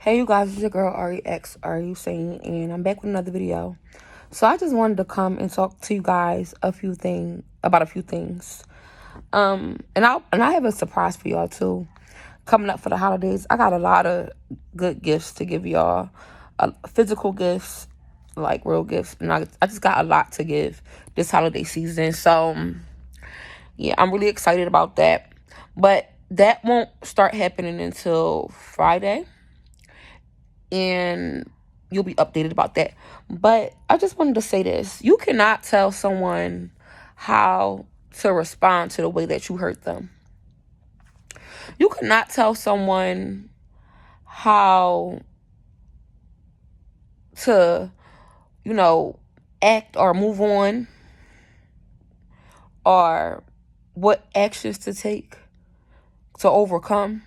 Hey you guys, it's your girl REX, Are You Saying? And I'm back with another video. So I just wanted to come and talk to you guys about a few things. And I have a surprise for y'all too. Coming up for the holidays, I got a lot of good gifts to give y'all. Physical gifts, like real gifts. And I just got a lot to give this holiday season. So yeah, I'm really excited about that. But that won't start happening until Friday. And you'll be updated about that. But I just wanted to say this. You cannot tell someone how to respond to the way that you hurt them. You cannot tell someone how to, act or move on, or what actions to take to overcome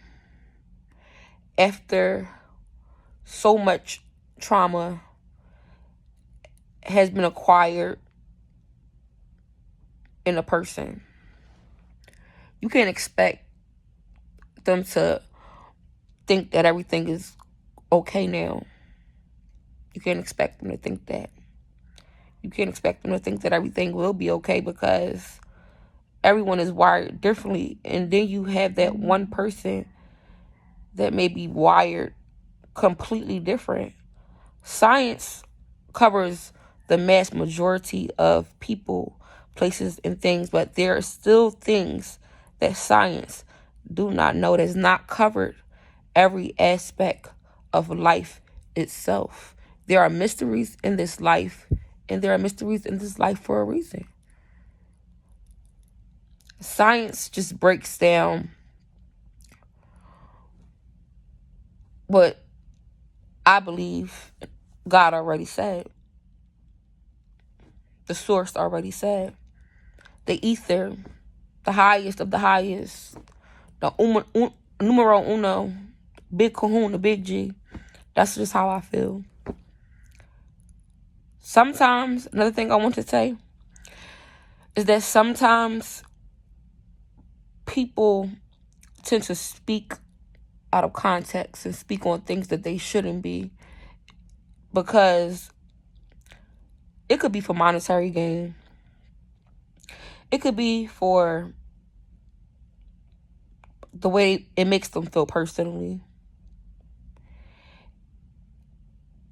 after so much trauma has been acquired in a person. You can't expect them to think that everything is okay now. You can't expect them to think that. You can't expect them to think that everything will be okay, because everyone is wired differently. And then you have that one person that may be wired completely different. Science covers the mass majority of people, places, and things, but there are still things that science do not know, that's not covered every aspect of life itself. There are mysteries in this life, and there are mysteries in this life for a reason. Science just breaks down what I believe God already said. The source already said. The ether, the highest of the highest, the numero uno, big kahuna, big G. That's just how I feel. Sometimes, another thing I want to say is that sometimes people tend to speak out of context and speak on things that they shouldn't be, because it could be for monetary gain. It could be for the way it makes them feel personally.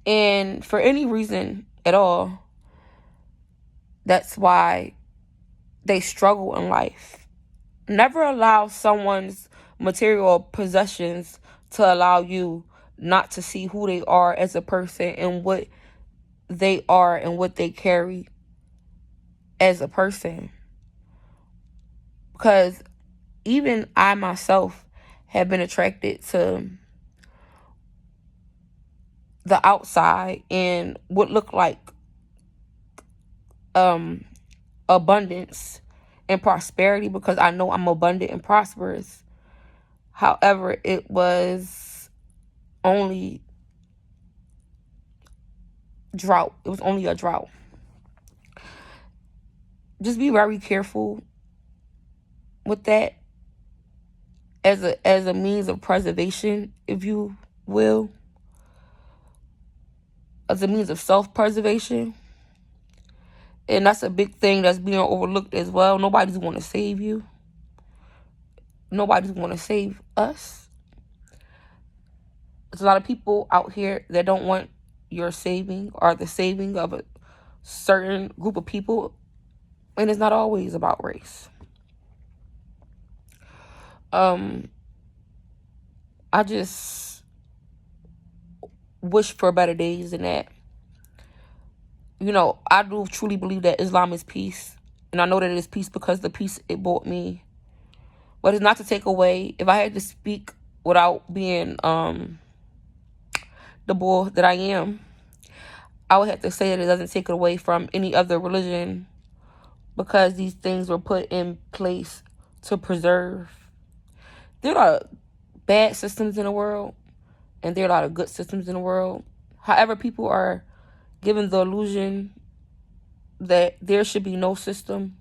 And for any reason at all, that's why they struggle in life. Never allow someone's material possessions to allow you not to see who they are as a person and what they are and what they carry as a person. Because even I myself have been attracted to the outside and what looked like abundance and prosperity, because I know I'm abundant and prosperous. However, it was only drought. It was only a drought. Just be very careful with that as a means of preservation, if you will, as a means of self-preservation. And that's a big thing that's being overlooked as well. Nobody's going to save you. Nobody's going to save us. There's a lot of people out here that don't want your saving or the saving of a certain group of people. And it's not always about race. I just wish for better days than that. I do truly believe that Islam is peace. And I know that it is peace because the peace it brought me. But it's not to take away. If I had to speak without being the bull that I am, I would have to say that it doesn't take it away from any other religion, because these things were put in place to preserve. There are a lot of bad systems in the world, and there are a lot of good systems in the world. However, people are given the illusion that there should be no system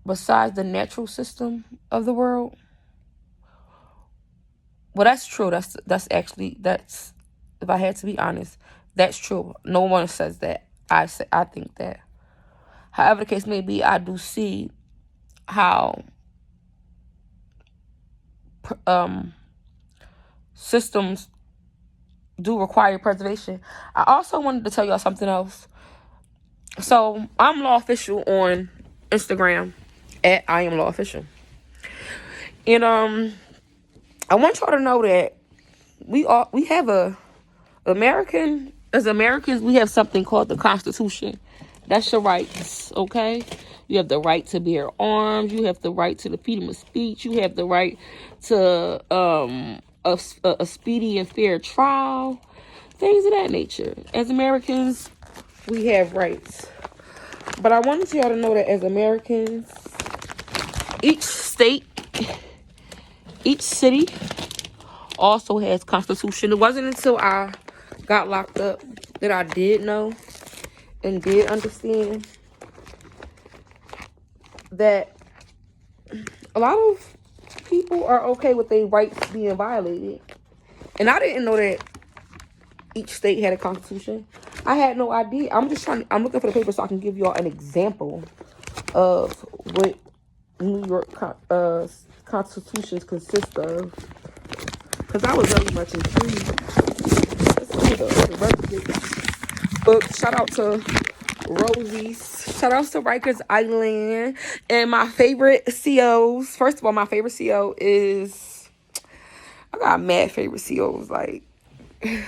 besides the natural system of the world. Well, that's true. That's If I had to be honest, that's true. No one says that. I think that. However the case may be, I do see how systems do require preservation. I also wanted to tell y'all something else. So I'm Law Official on Instagram at I am Law Official, and I want y'all to know that we have as Americans, we have something called the Constitution. That's your rights, okay? You have the right to bear arms. You have the right to the freedom of speech. You have the right to a speedy and fair trial, things of that nature. As Americans, we have rights. But I wanted y'all to know that as Americans, each state, each city also has Constitution. It wasn't until I got locked up that I did know and did understand that a lot of people are okay with their rights being violated. And I didn't know that each state had a constitution. I had no idea. I'm looking for the paper so I can give y'all an example of what New York constitutions consist of. Because I was very much intrigued. Book. Shout out to Rosie's. Shout out to Rikers Island. And my favorite COs. First of all, my favorite CO is... I got mad favorite COs. Like... I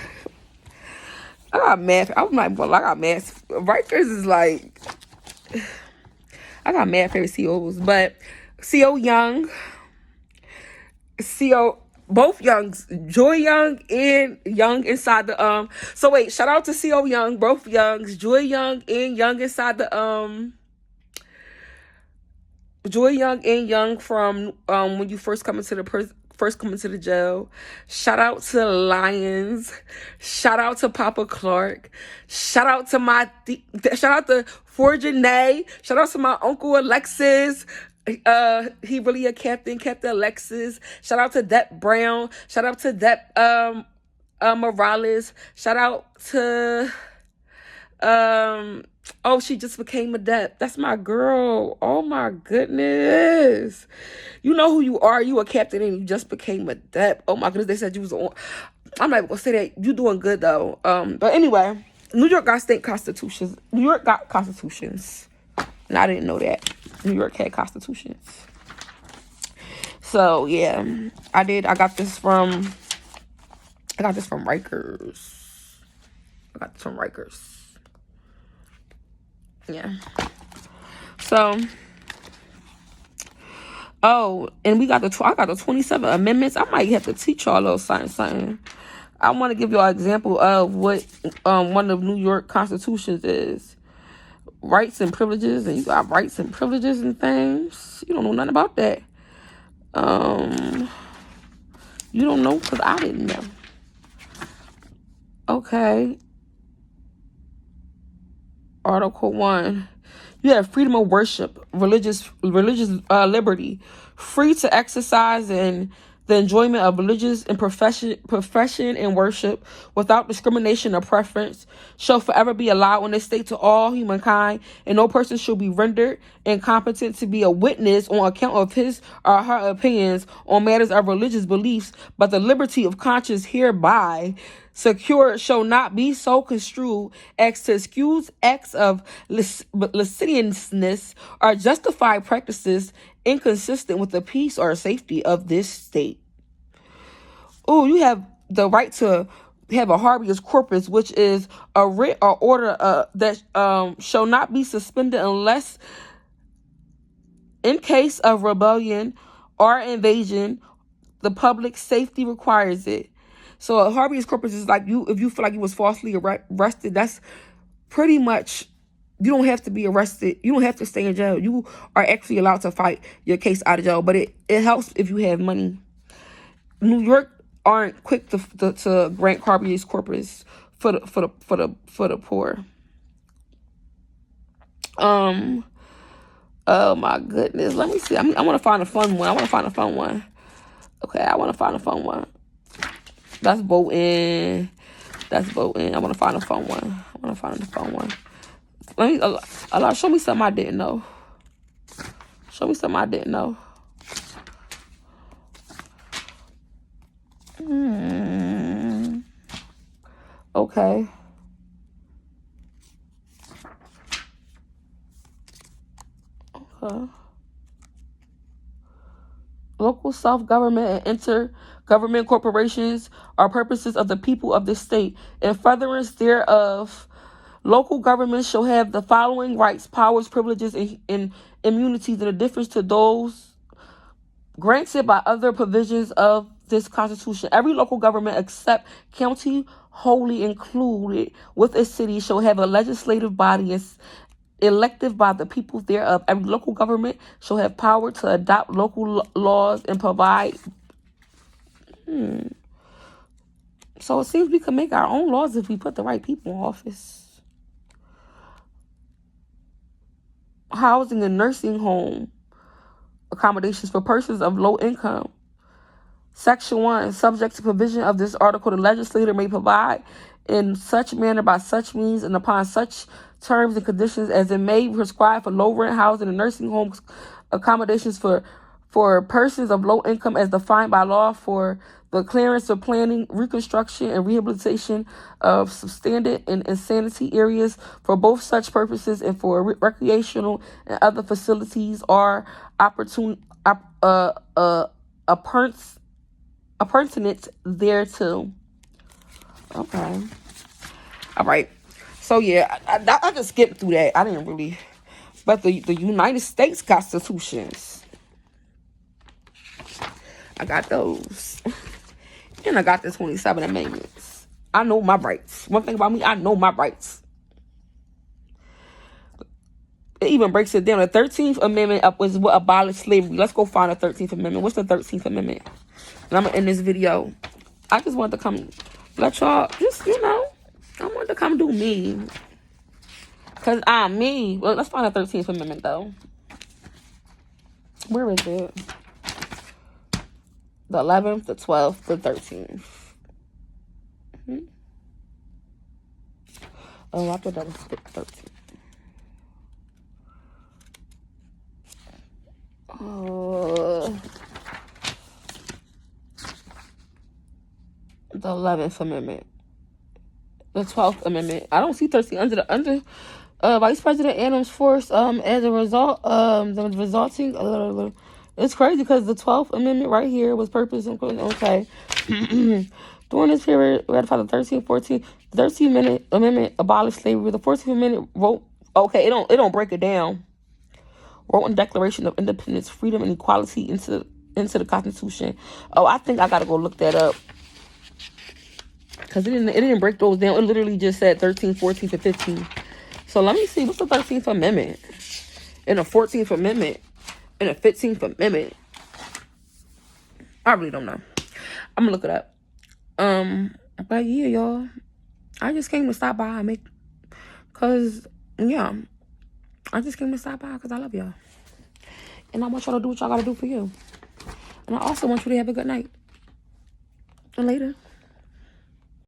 got mad... I'm like, well, I got mad... Rikers is like... I got mad favorite COs. But CO Young... CO... Both Youngs, Joy Young and Young inside the So wait, shout out to CO Young, both Youngs, Joy Young and Young inside the Joy Young and Young from when you first come into the jail. Shout out to Lions. Shout out to Papa Clark. Shout out to shout out to Forjanae. Shout out to my uncle Alexis. He really a Captain Alexis. Shout out to Depp Brown. Shout out to Depp Morales. Shout out to she just became a Depp. That's my girl. Oh my goodness. You know who you are. You a captain and you just became a Depp. Oh my goodness, they said you was on. I'm not gonna say that. You doing good though. But anyway, New York got state constitutions. New York got constitutions. And I didn't know that. New York had constitutions. So yeah, I got this from Rikers. Yeah. So, and I got the 27 amendments. I might have to teach y'all a little something. I want to give y'all an example of what one of New York constitutions is. Rights and privileges, and you got rights and privileges and things. You don't know nothing about that. You don't know because I didn't know. Okay. Article 1. You have freedom of worship, religious liberty, free to exercise and the enjoyment of religious and profession and worship without discrimination or preference shall forever be allowed in this state to all humankind, and no person shall be rendered incompetent to be a witness on account of his or her opinions on matters of religious beliefs, but the liberty of conscience hereby secured shall not be so construed as to excuse acts of licentiousness or justify practices inconsistent with the peace or safety of this state. Oh, you have the right to have a habeas corpus, which is a writ or order that shall not be suspended unless in case of rebellion or invasion, the public safety requires it. So a habeas corpus is like if you feel like you was falsely arrested, that's pretty much, you don't have to be arrested. You don't have to stay in jail. You are actually allowed to fight your case out of jail, but it helps if you have money. New York aren't quick to grant habeas corpus for the poor. Oh my goodness. Let me see. I want to find a fun one. Okay, I want to find a fun one. That's voting. That's voting. I want to find a phone one. I want to find the phone one. Let me, Allah, show me something I didn't know. Show me something I didn't know. Okay. Okay. Local self-government and intergovernment corporations are purposes of the people of this state. In furtherance thereof, local governments shall have the following rights, powers, privileges, and immunities in a difference to those granted by other provisions of this Constitution. Every local government except county, wholly included with a city, shall have a legislative body elected by the people thereof. Every local government shall have power to adopt local laws and provide. So it seems we can make our own laws if we put the right people in office. Housing and nursing home accommodations for persons of low income. Section 1, subject to provision of this article, the legislator may provide in such manner, by such means, and upon such terms and conditions as it may prescribe for low rent housing and nursing home accommodations for persons of low income as defined by law, for the clearance of planning, reconstruction, and rehabilitation of substandard and insanity areas for both such purposes and for recreational and other facilities are appurtenant thereto. Okay. All right. So yeah, I just skipped through that. I didn't really. But the United States Constitutions, I got those. And I got the 27 Amendments. I know my rights. One thing about me, I know my rights. It even breaks it down. The 13th Amendment was what abolished slavery. Let's go find the 13th Amendment. What's the 13th Amendment? And I'm going to end this video. I just wanted to come let y'all, just, I wanted to come do me. Because I'm me. Well, let's find the 13th Amendment, though. Where is it? The 11th, the 12th, the 13th. Oh, I thought that was 13th. The 11th Amendment. The 12th Amendment. I don't see 13 under Vice President Adams' force. As a result, the resulting. It's crazy because the 12th Amendment right here was purpose. Okay. During this period, ratified the 13th Amendment abolished slavery. The 14th Amendment wrote. Okay, it don't break it down. Wrote in Declaration of Independence, freedom, and equality into the Constitution. Oh, I think I gotta go look that up. Because it didn't break those down. It literally just said 13th, 14th, and 15th. So let me see. What's the 13th Amendment? And the 14th Amendment? And the 15th Amendment? I really don't know. I'm going to look it up. But yeah, y'all. I just came to stop by and make... Because, yeah. I just came to stop by because I love y'all. And I want y'all to do what y'all got to do for you. And I also want you to have a good night. And later.